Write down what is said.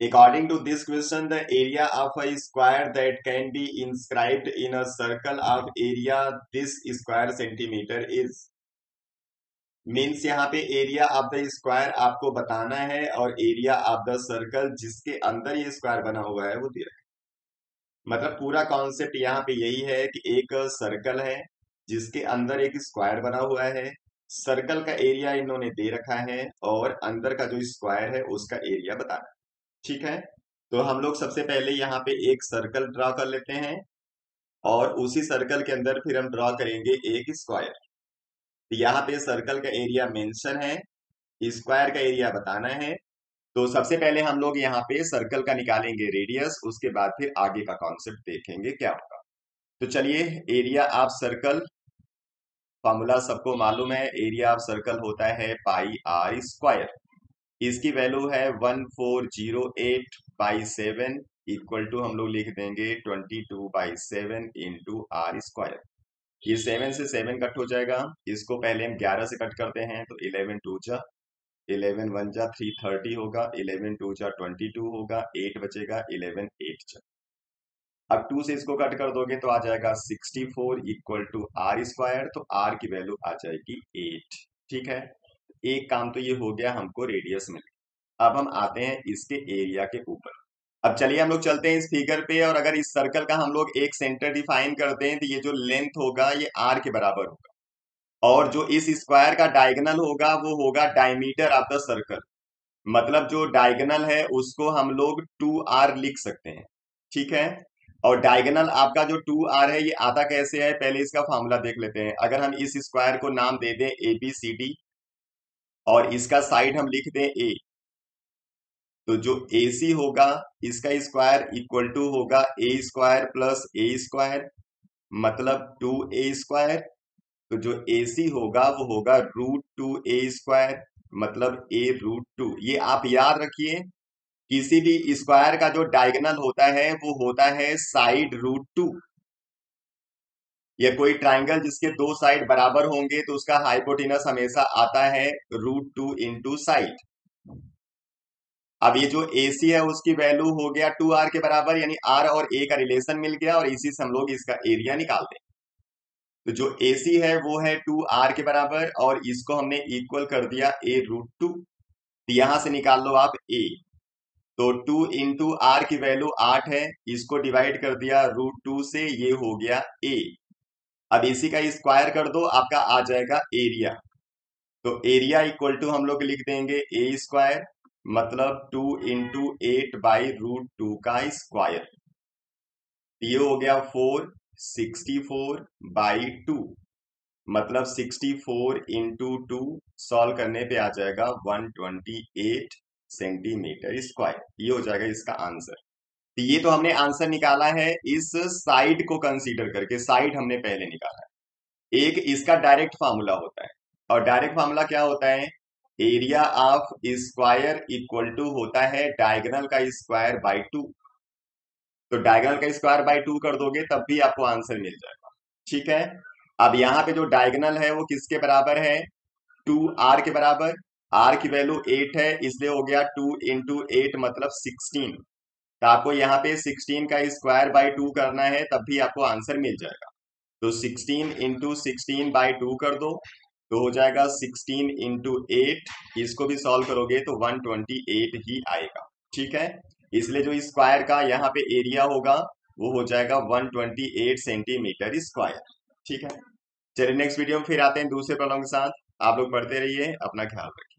According to this question, the area of a square that can be inscribed in a circle of area this square centimeter is. Means यहाँ पे area of the square आपको बताना है और area of the circle जिसके अंदर ये square बना हुआ है वो दे रखा है। मतलब पूरा कॉन्सेप्ट यहाँ पे यही है कि एक सर्कल है जिसके अंदर एक स्क्वायर बना हुआ है। सर्कल का एरिया इन्होंने दे रखा है और अंदर का जो स्क्वायर है उसका एरिया बताना है। ठीक है, तो हम लोग सबसे पहले यहाँ पे एक सर्कल ड्रॉ कर लेते हैं और उसी सर्कल के अंदर फिर हम ड्रॉ करेंगे एक स्क्वायर। तो यहाँ पे सर्कल का एरिया मेंशन है, स्क्वायर का एरिया बताना है। तो सबसे पहले हम लोग यहाँ पे सर्कल का निकालेंगे रेडियस, उसके बाद फिर आगे का कॉन्सेप्ट देखेंगे क्या होगा। तो चलिए, एरिया ऑफ सर्कल फॉर्मूला सबको मालूम है। एरिया ऑफ सर्कल होता है पाई आर स्क्वायर। इसकी वैल्यू है 1408/7 इक्वल टू हम लोग लिख देंगे 22/7 इंटू आर स्क्वायर। ये 7 से 7 कट हो जाएगा। इसको पहले हम 11 से कट करते हैं तो 11 2 जा 11 1 जा 330 होगा, 11 2 जा 22 होगा, 8 बचेगा, 11 8 जा। अब 2 से इसको कट कर दोगे तो आ जाएगा 64 इक्वल टू आर स्क्वायर। तो आर की वैल्यू आ जाएगी 8। ठीक है, एक काम तो ये हो गया, हमको रेडियस मिल गया। अब हम आते हैं इसके एरिया के ऊपर। अब चलिए हम लोग चलते हैं इस फिगर पे, और अगर इस सर्कल का हम लोग एक सेंटर डिफाइन करते हैं तो ये जो लेंथ होगा ये आर के बराबर होगा, और जो इस स्क्वायर का डायगोनल होगा वो होगा डायमीटर ऑफ द सर्कल। मतलब जो डायगोनल है उसको हम लोग 2r लिख सकते हैं। ठीक है, और डायगोनल आपका जो 2r है ये आता कैसे है, पहले इसका फॉर्मूला देख लेते हैं। अगर हम इस स्क्वायर को नाम दे दें ABCD और इसका साइड हम लिख दें A, तो जो AC होगा इसका स्क्वायर इक्वल टू होगा A square plus A square, मतलब 2A स्क्वायर। तो जो AC होगा वो होगा √2A स्क्वायर, मतलब A√2। ये आप याद रखिए, किसी भी स्क्वायर का जो डायगोनल होता है वो होता है साइड √2। या कोई ट्राइंगल जिसके दो साइड बराबर होंगे तो उसका हाइपोटेनस हमेशा आता है √2 इंटू साइड। अब ये जो AC है उसकी वैल्यू हो गया 2r के बराबर, यानी r और a का रिलेशन मिल गया, और इसी से हम लोग इसका एरिया निकालते हैं। तो जो AC है वो है 2r के बराबर, और इसको हमने इक्वल कर दिया A√2। तो यहां से निकाल लो आप a। तो 2 इंटू आर की वैल्यू 8 है, इसको डिवाइड कर दिया √2 से, ये हो गया a। अब इसी का स्क्वायर कर दो, आपका आ जाएगा एरिया। तो एरिया इक्वल टू हम लोग लिख देंगे a स्क्वायर, मतलब 2 इंटू 8/√2 का स्क्वायर। ये हो गया 464/2, मतलब 64 इंटू 2, सॉल्व करने पे आ जाएगा 128 सेंटीमीटर स्क्वायर। ये हो जाएगा इसका आंसर। तो ये तो हमने आंसर निकाला है इस साइड को कंसीडर करके, साइड हमने पहले निकाला है। एक इसका डायरेक्ट फार्मूला होता है, और डायरेक्ट फार्मूला क्या होता है, area of square equal to होता है डायगोनल का स्क्वायर बाय 2। तो डायगोनल का स्क्वायर बाय 2 कर दोगे तब भी आपको आंसर मिल जाएगा। ठीक है, अब यहाँ पे जो डायगोनल है वो किसके बराबर है, 2r के बराबर। r की वैल्यू 8 है, इसलिए हो गया 2 इंटू 8 मतलब 16। तो आपको यहाँ पे 16 का स्क्वायर बाय 2 करना है, तब भी आपको आंसर मिल जाएगा। तो 16 इंटू 16/2 कर दो, तो हो जाएगा 16 इंटू 8। इसको भी सॉल्व करोगे तो 128 ही आएगा। ठीक है, इसलिए जो स्क्वायर का यहाँ पे एरिया होगा वो हो जाएगा 128 सेंटीमीटर स्क्वायर। ठीक है, चलिए नेक्स्ट वीडियो में फिर आते हैं दूसरे प्रॉब्लम के साथ। आप लोग पढ़ते रहिए, अपना ख्याल रखिए।